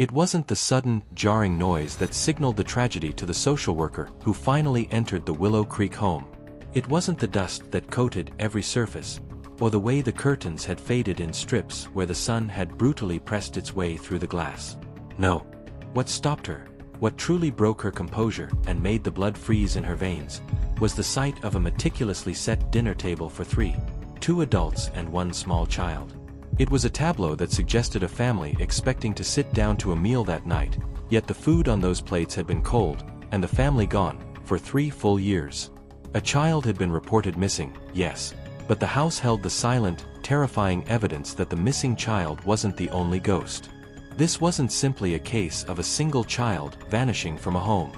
It wasn't the sudden, jarring noise that signaled the tragedy to the social worker who finally entered the Willow Creek home. It wasn't the dust that coated every surface, or the way the curtains had faded in strips where the sun had brutally pressed its way through the glass. No. What stopped her, what truly broke her composure and made the blood freeze in her veins, was the sight of a meticulously set dinner table for three, 2 adults and 1 small child. It was a tableau that suggested a family expecting to sit down to a meal that night, yet the food on those plates had been cold, and the family gone, for 3 full years. A child had been reported missing, yes, but the house held the silent, terrifying evidence that the missing child wasn't the only ghost. This wasn't simply a case of a single child vanishing from a home.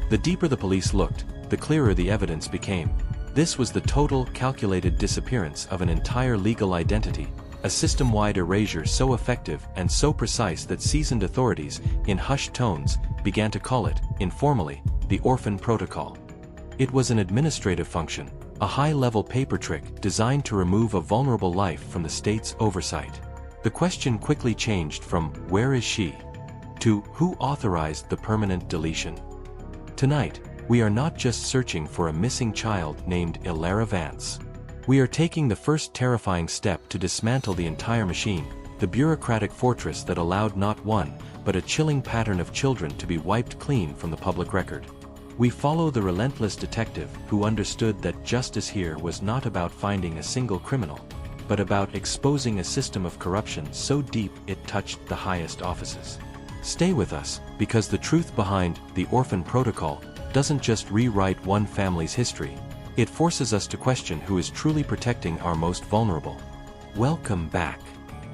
The deeper the police looked, the clearer the evidence became. This was the total, calculated disappearance of an entire legal identity, a system-wide erasure so effective and so precise that seasoned authorities, in hushed tones, began to call it, informally, the Orphan Protocol. It was an administrative function, a high-level paper trick designed to remove a vulnerable life from the state's oversight. The question quickly changed from, "Where is she?" to, "Who authorized the permanent deletion?" Tonight, we are not just searching for a missing child named Ilara Vance. We are taking the first terrifying step to dismantle the entire machine, the bureaucratic fortress that allowed not one, but a chilling pattern of children to be wiped clean from the public record. We follow the relentless detective who understood that justice here was not about finding a single criminal, but about exposing a system of corruption so deep it touched the highest offices. Stay with us, because the truth behind the Orphan Protocol doesn't just rewrite one family's history. It forces us to question who is truly protecting our most vulnerable. Welcome back.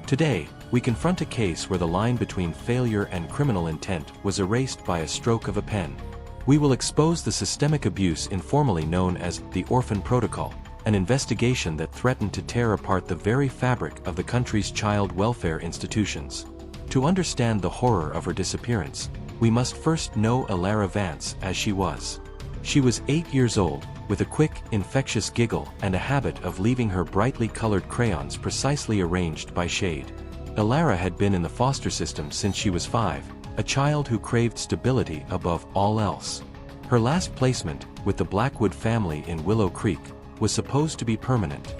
Today, we confront a case where the line between failure and criminal intent was erased by a stroke of a pen. We will expose the systemic abuse informally known as the Orphan Protocol, an investigation that threatened to tear apart the very fabric of the country's child welfare institutions. To understand the horror of her disappearance, we must first know Ilara Vance as she was. She was 8 years old, with a quick, infectious giggle and a habit of leaving her brightly colored crayons precisely arranged by shade. Ilara had been in the foster system since she was 5, a child who craved stability above all else. Her last placement, with the Blackwood family in Willow Creek, was supposed to be permanent.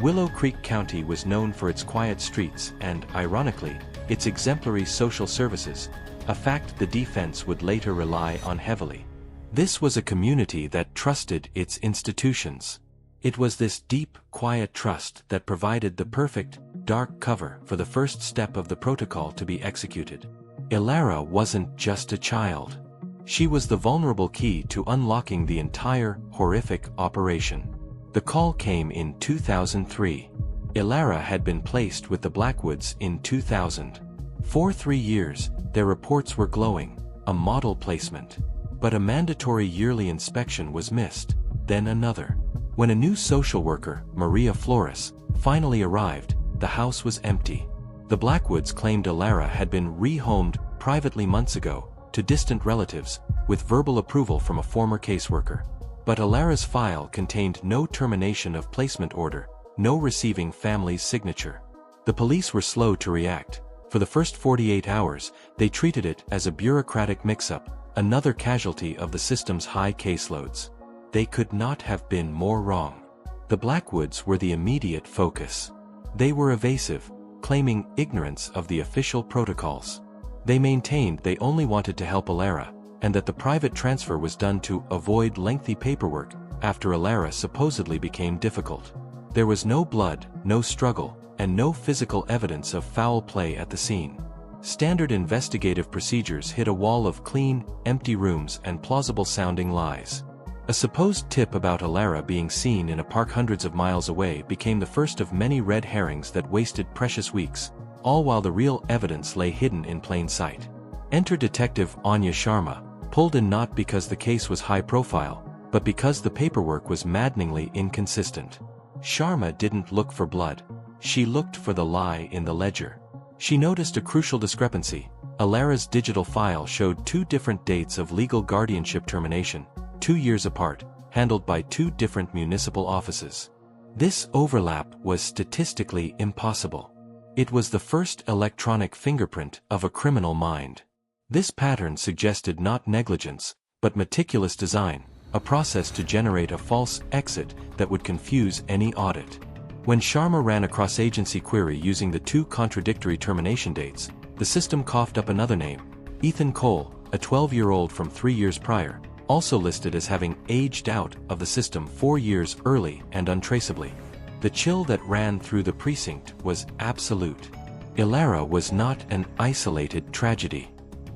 Willow Creek County was known for its quiet streets and, ironically, its exemplary social services, a fact the defense would later rely on heavily. This was a community that trusted its institutions. It was this deep, quiet trust that provided the perfect, dark cover for the first step of the protocol to be executed. Ilara wasn't just a child. She was the vulnerable key to unlocking the entire, horrific operation. The call came in 2003. Ilara had been placed with the Blackwoods in 2000. For 3 years, their reports were glowing, a model placement. But a mandatory yearly inspection was missed, then another. When a new social worker, Maria Flores, finally arrived, the house was empty. The Blackwoods claimed Ilara had been rehomed privately months ago, to distant relatives, with verbal approval from a former caseworker. But Ilara's file contained no termination of placement order, no receiving family's signature. The police were slow to react. For the first 48 hours, they treated it as a bureaucratic mix-up, another casualty of the system's high caseloads. They could not have been more wrong. The Blackwoods were the immediate focus. They were evasive, claiming ignorance of the official protocols. They maintained they only wanted to help Ilara, and that the private transfer was done to avoid lengthy paperwork after Ilara supposedly became difficult. There was no blood, no struggle, and no physical evidence of foul play at the scene. Standard investigative procedures hit a wall of clean, empty rooms and plausible-sounding lies. A supposed tip about Ilara being seen in a park hundreds of miles away became the first of many red herrings that wasted precious weeks, all while the real evidence lay hidden in plain sight. Enter Detective Anya Sharma, pulled in not because the case was high-profile, but because the paperwork was maddeningly inconsistent. Sharma didn't look for blood. She looked for the lie in the ledger. She noticed a crucial discrepancy. Ilara's digital file showed 2 different dates of legal guardianship termination, 2 years apart, handled by 2 different municipal offices. This overlap was statistically impossible. It was the first electronic fingerprint of a criminal mind. This pattern suggested not negligence, but meticulous design, a process to generate a false exit that would confuse any audit. When Sharma ran a cross-agency query using the two contradictory termination dates, the system coughed up another name, Ethan Cole, a 12-year-old from 3 years prior, also listed as having aged out of the system 4 years early and untraceably. The chill that ran through the precinct was absolute. Ilara was not an isolated tragedy.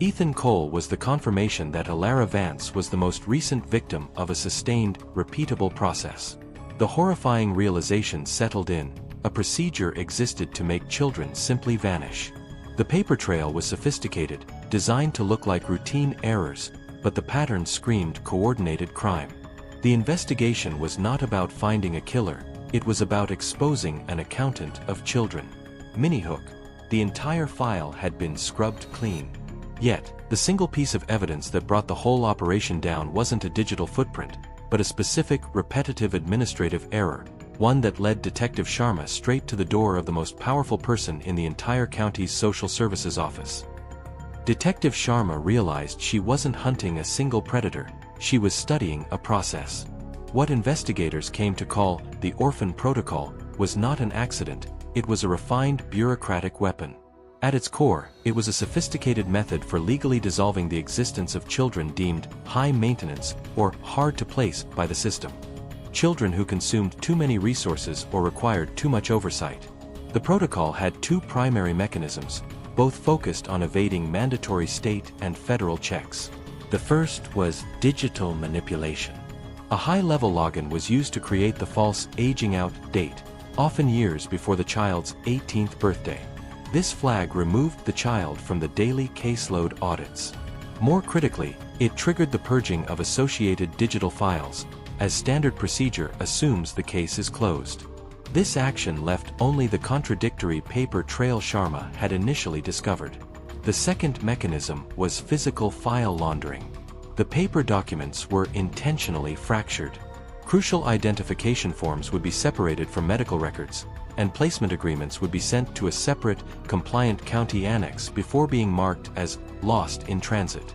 Ethan Cole was the confirmation that Ilara Vance was the most recent victim of a sustained, repeatable process. The horrifying realization settled in: a procedure existed to make children simply vanish. The paper trail was sophisticated, designed to look like routine errors, but the pattern screamed coordinated crime. The investigation was not about finding a killer, it was about exposing an accountant of children. Minihook. The entire file had been scrubbed clean. Yet, the single piece of evidence that brought the whole operation down wasn't a digital footprint, but a specific, repetitive administrative error, one that led Detective Sharma straight to the door of the most powerful person in the entire county's social services office. Detective Sharma realized she wasn't hunting a single predator, she was studying a process. What investigators came to call the Orphan Protocol was not an accident, it was a refined bureaucratic weapon. At its core, it was a sophisticated method for legally dissolving the existence of children deemed high maintenance or hard to place by the system. Children who consumed too many resources or required too much oversight. The protocol had two primary mechanisms, both focused on evading mandatory state and federal checks. The first was digital manipulation. A high-level login was used to create the false aging out date, often years before the child's 18th birthday. This flag removed the child from the daily caseload audits. More critically, it triggered the purging of associated digital files, as standard procedure assumes the case is closed. This action left only the contradictory paper trail Sharma had initially discovered. The second mechanism was physical file laundering. The paper documents were intentionally fractured. Crucial identification forms would be separated from medical records, and placement agreements would be sent to a separate, compliant county annex before being marked as lost in transit.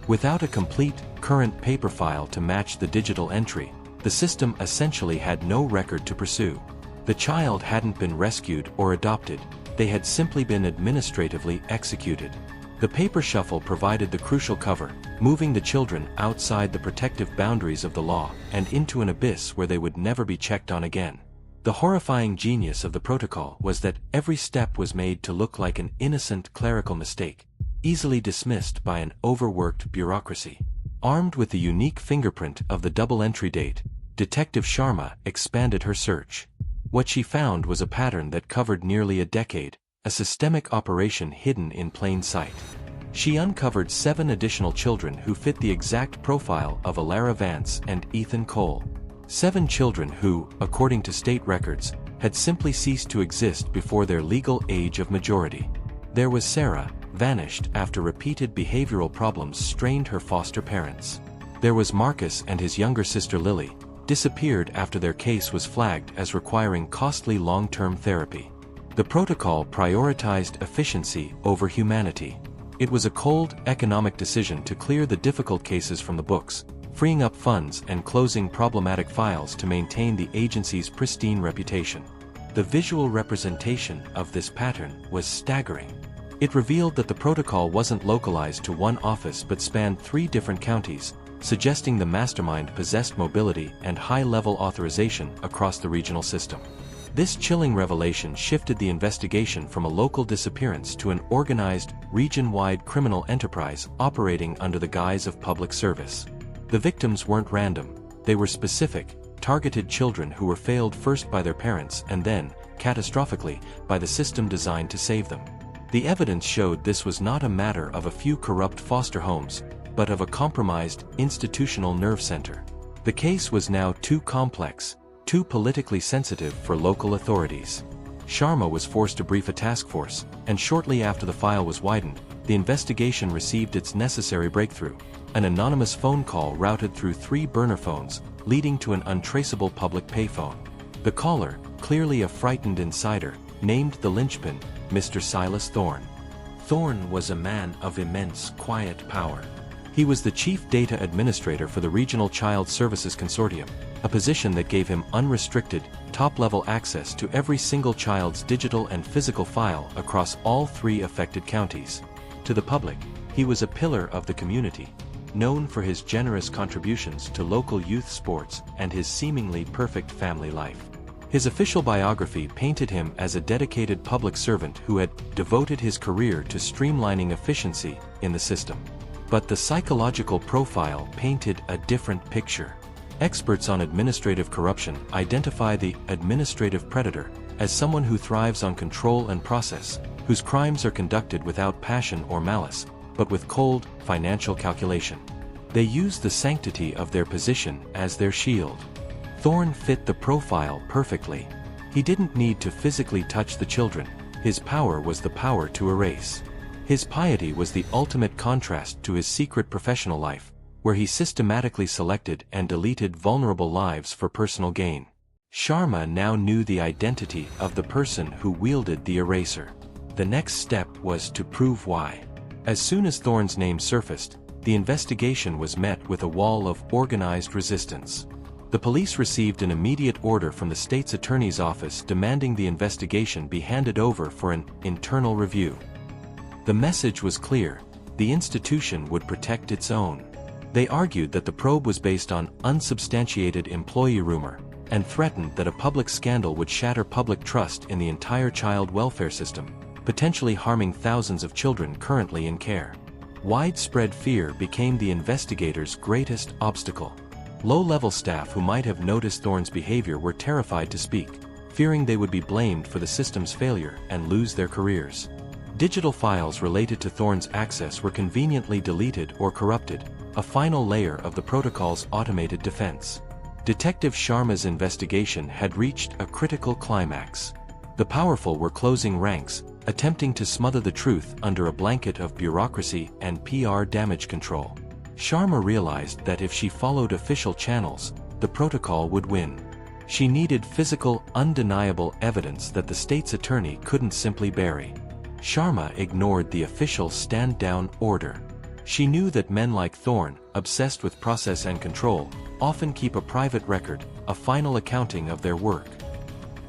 Without a complete, current paper file to match the digital entry, the system essentially had no record to pursue. The child hadn't been rescued or adopted, they had simply been administratively executed. The paper shuffle provided the crucial cover, moving the children outside the protective boundaries of the law and into an abyss where they would never be checked on again. The horrifying genius of the protocol was that every step was made to look like an innocent clerical mistake, easily dismissed by an overworked bureaucracy. Armed with the unique fingerprint of the double entry date, Detective Sharma expanded her search. What she found was a pattern that covered nearly a decade, a systemic operation hidden in plain sight. She uncovered 7 additional children who fit the exact profile of Ilara Vance and Ethan Cole. 7 children who, according to state records, had simply ceased to exist before their legal age of majority. There was Sarah, vanished after repeated behavioral problems strained her foster parents. There was Marcus and his younger sister Lily, disappeared after their case was flagged as requiring costly long-term therapy. The protocol prioritized efficiency over humanity. It was a cold, economic decision to clear the difficult cases from the books, freeing up funds and closing problematic files to maintain the agency's pristine reputation. The visual representation of this pattern was staggering. It revealed that the protocol wasn't localized to one office but spanned 3 different counties, suggesting the mastermind possessed mobility and high-level authorization across the regional system. This chilling revelation shifted the investigation from a local disappearance to an organized, region-wide criminal enterprise operating under the guise of public service. The victims weren't random, they were specific, targeted children who were failed first by their parents and then, catastrophically, by the system designed to save them. The evidence showed this was not a matter of a few corrupt foster homes, but of a compromised, institutional nerve center. The case was now too complex, too politically sensitive for local authorities. Sharma was forced to brief a task force, and shortly after the file was widened, the investigation received its necessary breakthrough. An anonymous phone call routed through 3 burner phones, leading to an untraceable public payphone. The caller, clearly a frightened insider, named the linchpin, Mr. Silas Thorne. Thorne was a man of immense quiet power. He was the chief data administrator for the Regional Child Services Consortium, a position that gave him unrestricted, top-level access to every single child's digital and physical file across all 3 affected counties. To the public, he was a pillar of the community, known for his generous contributions to local youth sports and his seemingly perfect family life. His official biography painted him as a dedicated public servant who had devoted his career to streamlining efficiency in the system. But the psychological profile painted a different picture. Experts on administrative corruption identify the administrative predator as someone who thrives on control and process, whose crimes are conducted without passion or malice, but with cold, financial calculation. They use the sanctity of their position as their shield. Thorne fit the profile perfectly. He didn't need to physically touch the children. His power was the power to erase. His piety was the ultimate contrast to his secret professional life, where he systematically selected and deleted vulnerable lives for personal gain. Sharma now knew the identity of the person who wielded the eraser. The next step was to prove why. As soon as Thorne's name surfaced, the investigation was met with a wall of organized resistance. The police received an immediate order from the state's attorney's office demanding the investigation be handed over for an internal review. The message was clear: the institution would protect its own. They argued that the probe was based on unsubstantiated employee rumor, and threatened that a public scandal would shatter public trust in the entire child welfare system, potentially harming thousands of children currently in care. Widespread fear became the investigators' greatest obstacle. Low-level staff who might have noticed Thorne's behavior were terrified to speak, fearing they would be blamed for the system's failure and lose their careers. Digital files related to Thorne's access were conveniently deleted or corrupted, a final layer of the protocol's automated defense. Detective Sharma's investigation had reached a critical climax. The powerful were closing ranks, attempting to smother the truth under a blanket of bureaucracy and PR damage control. Sharma realized that if she followed official channels, the protocol would win. She needed physical, undeniable evidence that the state's attorney couldn't simply bury. Sharma ignored the official stand-down order. She knew that men like Thorne, obsessed with process and control, often keep a private record, a final accounting of their work.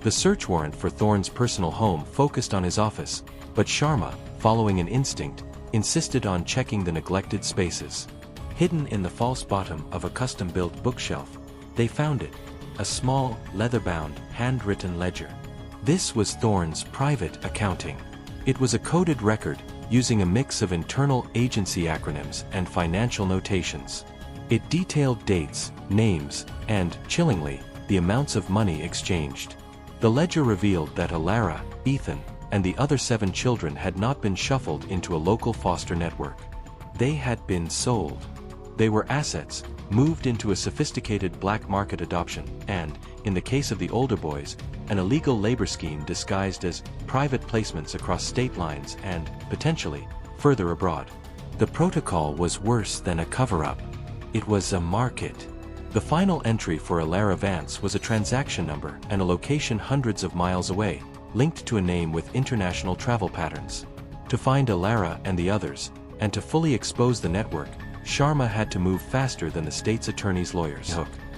The search warrant for Thorne's personal home focused on his office, but Sharma, following an instinct, insisted on checking the neglected spaces. Hidden in the false bottom of a custom-built bookshelf, they found it, a small, leather-bound, handwritten ledger. This was Thorne's private accounting. It was a coded record, using a mix of internal agency acronyms and financial notations. It detailed dates, names, and, chillingly, the amounts of money exchanged. The ledger revealed that Alara, Ethan, and the other 7 children had not been shuffled into a local foster network. They had been sold. They were assets, moved into a sophisticated black market adoption, and, in the case of the older boys, an illegal labor scheme disguised as private placements across state lines and, potentially, further abroad. The protocol was worse than a cover-up. It was a market. The final entry for Alara Vance was a transaction number and a location hundreds of miles away, linked to a name with international travel patterns. To find Alara and the others, and to fully expose the network, Sharma had to move faster than the state's attorney's lawyers.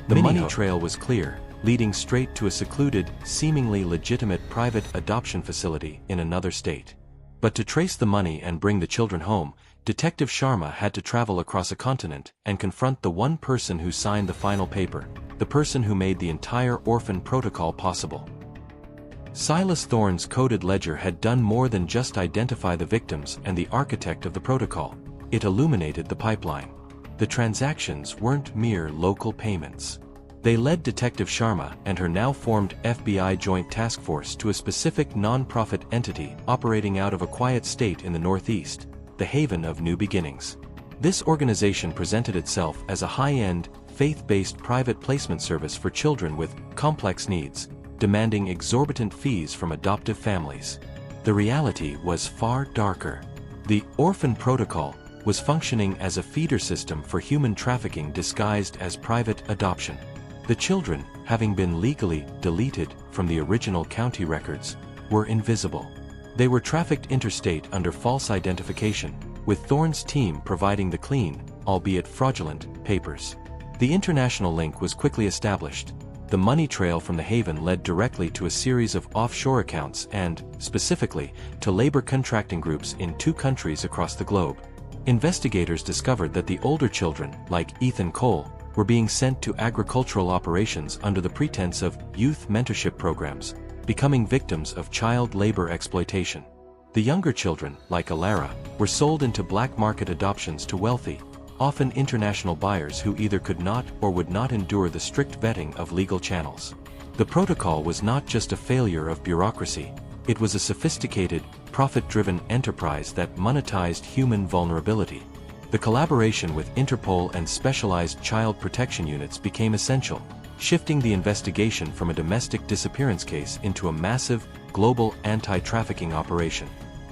The money trail was clear, leading straight to a secluded, seemingly legitimate private adoption facility in another state. But to trace the money and bring the children home, Detective Sharma had to travel across a continent and confront the one person who signed the final paper, the person who made the entire Orphan Protocol possible. Silas Thorne's coded ledger had done more than just identify the victims and the architect of the protocol. It illuminated the pipeline. The transactions weren't mere local payments. They led Detective Sharma and her now-formed FBI Joint Task Force to a specific non-profit entity operating out of a quiet state in the Northeast, the haven of new beginnings. This organization presented itself as a high-end, faith-based private placement service for children with complex needs, demanding exorbitant fees from adoptive families. The reality was far darker. The Orphan Protocol was functioning as a feeder system for human trafficking disguised as private adoption. The children, having been legally deleted from the original county records, were invisible. They were trafficked interstate under false identification, with Thorne's team providing the clean, albeit fraudulent, papers. The international link was quickly established. The money trail from the haven led directly to a series of offshore accounts and, specifically, to labor contracting groups in 2 countries across the globe. Investigators discovered that the older children, like Ethan Cole, were being sent to agricultural operations under the pretense of youth mentorship programs, becoming victims of child labor exploitation. The younger children, like Alara, were sold into black market adoptions to wealthy, often international buyers who either could not or would not endure the strict vetting of legal channels. The protocol was not just a failure of bureaucracy, it was a sophisticated, profit-driven enterprise that monetized human vulnerability. The collaboration with Interpol and specialized child protection units became essential, shifting the investigation from a domestic disappearance case into a massive, global anti-trafficking operation.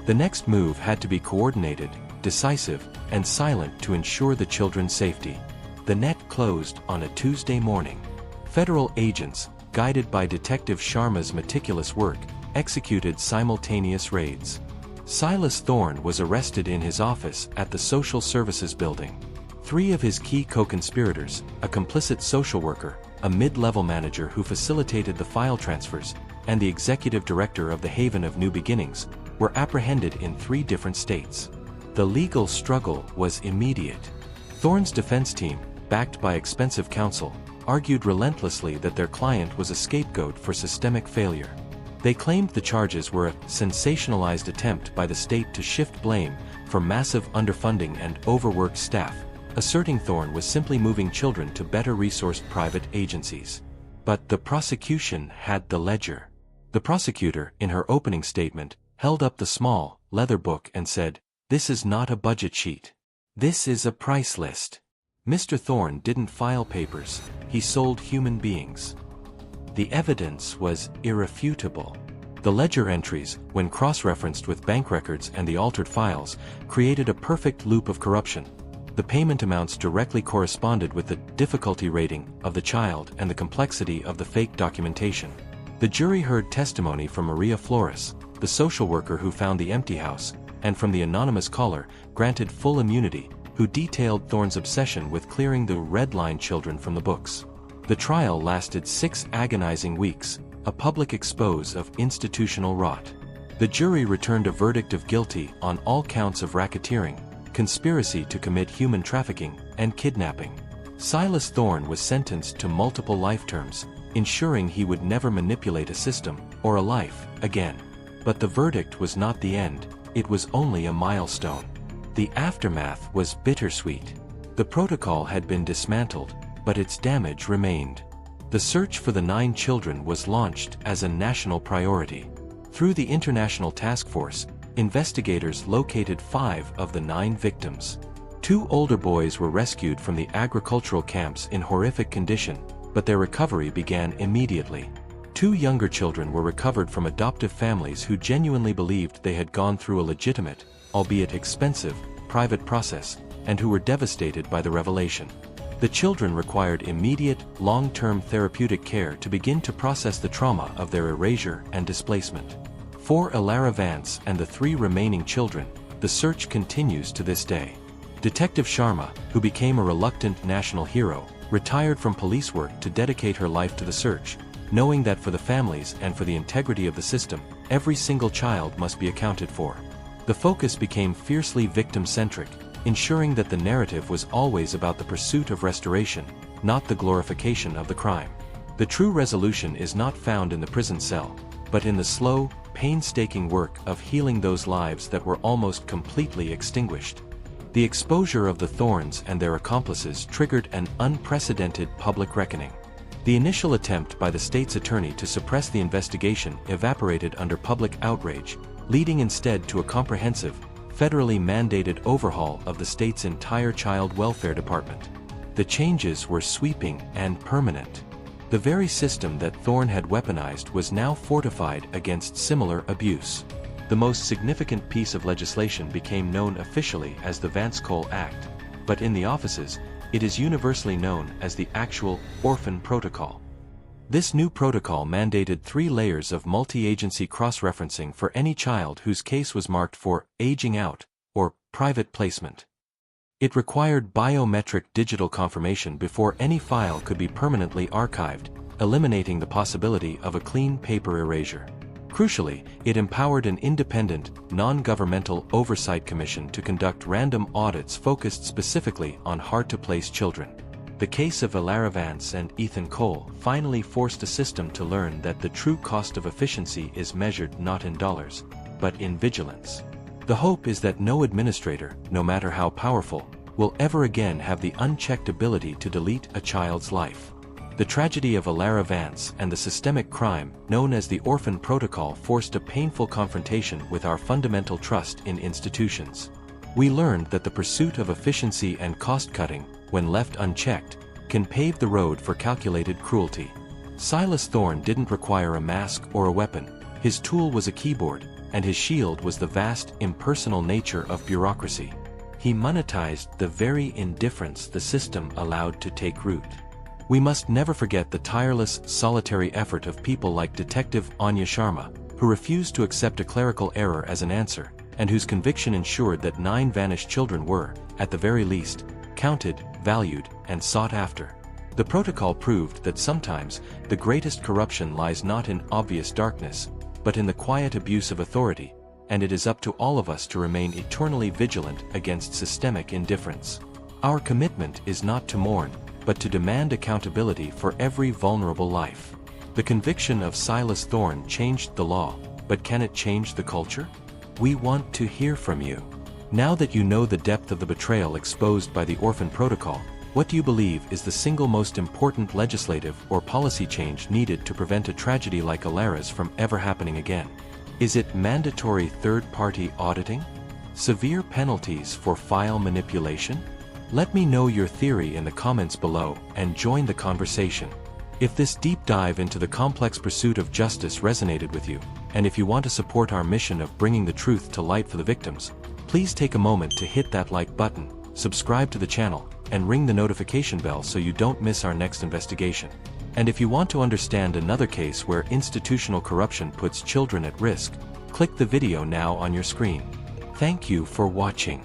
The next move had to be coordinated, decisive, and silent to ensure the children's safety. The net closed on a Tuesday morning. Federal agents, guided by Detective Sharma's meticulous work, executed simultaneous raids. Silas Thorne was arrested in his office at the Social Services Building. 3 of his key co-conspirators, a complicit social worker, a mid-level manager who facilitated the file transfers, and the executive director of the Haven of New Beginnings, were apprehended in 3 different states. The legal struggle was immediate. Thorne's defense team, backed by expensive counsel, argued relentlessly that their client was a scapegoat for systemic failure. They claimed the charges were a sensationalized attempt by the state to shift blame for massive underfunding and overworked staff, asserting Thorne was simply moving children to better-resourced private agencies. But the prosecution had the ledger. The prosecutor, in her opening statement, held up the small, leather book and said, "This is not a budget sheet. This is a price list." Mr. Thorne didn't file papers, he sold human beings. The evidence was irrefutable. The ledger entries, when cross-referenced with bank records and the altered files, created a perfect loop of corruption. The payment amounts directly corresponded with the difficulty rating of the child and the complexity of the fake documentation. The jury heard testimony from Maria Flores, the social worker who found the empty house, and from the anonymous caller, granted full immunity, who detailed Thorne's obsession with clearing the red-line children from the books. The trial lasted 6 agonizing weeks, a public expose of institutional rot. The jury returned a verdict of guilty on all counts of racketeering, conspiracy to commit human trafficking, and kidnapping. Silas Thorne was sentenced to multiple life terms, ensuring he would never manipulate a system, or a life, again. But the verdict was not the end, it was only a milestone. The aftermath was bittersweet. The protocol had been dismantled, but its damage remained. The search for the 9 children was launched as a national priority. Through the International Task Force, investigators located 5 of the 9 victims. 2 older boys were rescued from the agricultural camps in horrific condition, but their recovery began immediately. 2 younger children were recovered from adoptive families who genuinely believed they had gone through a legitimate, albeit expensive, private process, and who were devastated by the revelation. The children required immediate, long-term therapeutic care to begin to process the trauma of their erasure and displacement. For Alara Vance and the 3 remaining children, the search continues to this day. Detective Sharma, who became a reluctant national hero, retired from police work to dedicate her life to the search, knowing that for the families and for the integrity of the system, every single child must be accounted for. The focus became fiercely victim-centric, ensuring that the narrative was always about the pursuit of restoration, not the glorification of the crime. The true resolution is not found in the prison cell, but in the slow, painstaking work of healing those lives that were almost completely extinguished. The exposure of the Thornes and their accomplices triggered an unprecedented public reckoning. The initial attempt by the state's attorney to suppress the investigation evaporated under public outrage, leading instead to a comprehensive, federally mandated overhaul of the state's entire child welfare department. The changes were sweeping and permanent. The very system that Thorne had weaponized was now fortified against similar abuse. The most significant piece of legislation became known officially as the Vance-Cole Act, but in the offices, it is universally known as the actual Orphan Protocol. This new protocol mandated 3 layers of multi-agency cross-referencing for any child whose case was marked for aging out or private placement. It required biometric digital confirmation before any file could be permanently archived, eliminating the possibility of a clean paper erasure. Crucially, it empowered an independent, non-governmental oversight commission to conduct random audits focused specifically on hard-to-place children. The case of Alara Vance and Ethan Cole finally forced a system to learn that the true cost of efficiency is measured not in dollars, but in vigilance. The hope is that no administrator, no matter how powerful, will ever again have the unchecked ability to delete a child's life. The tragedy of Alara Vance and the systemic crime known as the Orphan Protocol forced a painful confrontation with our fundamental trust in institutions. We learned that the pursuit of efficiency and cost-cutting, when left unchecked, can pave the road for calculated cruelty. Silas Thorne didn't require a mask or a weapon. His tool was a keyboard, and his shield was the vast, impersonal nature of bureaucracy. He monetized the very indifference the system allowed to take root. We must never forget the tireless, solitary effort of people like Detective Anya Sharma, who refused to accept a clerical error as an answer, and whose conviction ensured that 9 vanished children were, at the very least, counted, valued, and sought after. The protocol proved that sometimes the greatest corruption lies not in obvious darkness, but in the quiet abuse of authority, and it is up to all of us to remain eternally vigilant against systemic indifference. Our commitment is not to mourn, but to demand accountability for every vulnerable life. The conviction of Silas Thorne changed the law, but can it change the culture? We want to hear from you. Now that you know the depth of the betrayal exposed by the Orphan Protocol, what do you believe is the single most important legislative or policy change needed to prevent a tragedy like Alara's from ever happening again? Is it mandatory third-party auditing? Severe penalties for file manipulation? Let me know your theory in the comments below and join the conversation. If this deep dive into the complex pursuit of justice resonated with you, and if you want to support our mission of bringing the truth to light for the victims, please take a moment to hit that like button, subscribe to the channel, and ring the notification bell so you don't miss our next investigation. And if you want to understand another case where institutional corruption puts children at risk, click the video now on your screen. Thank you for watching.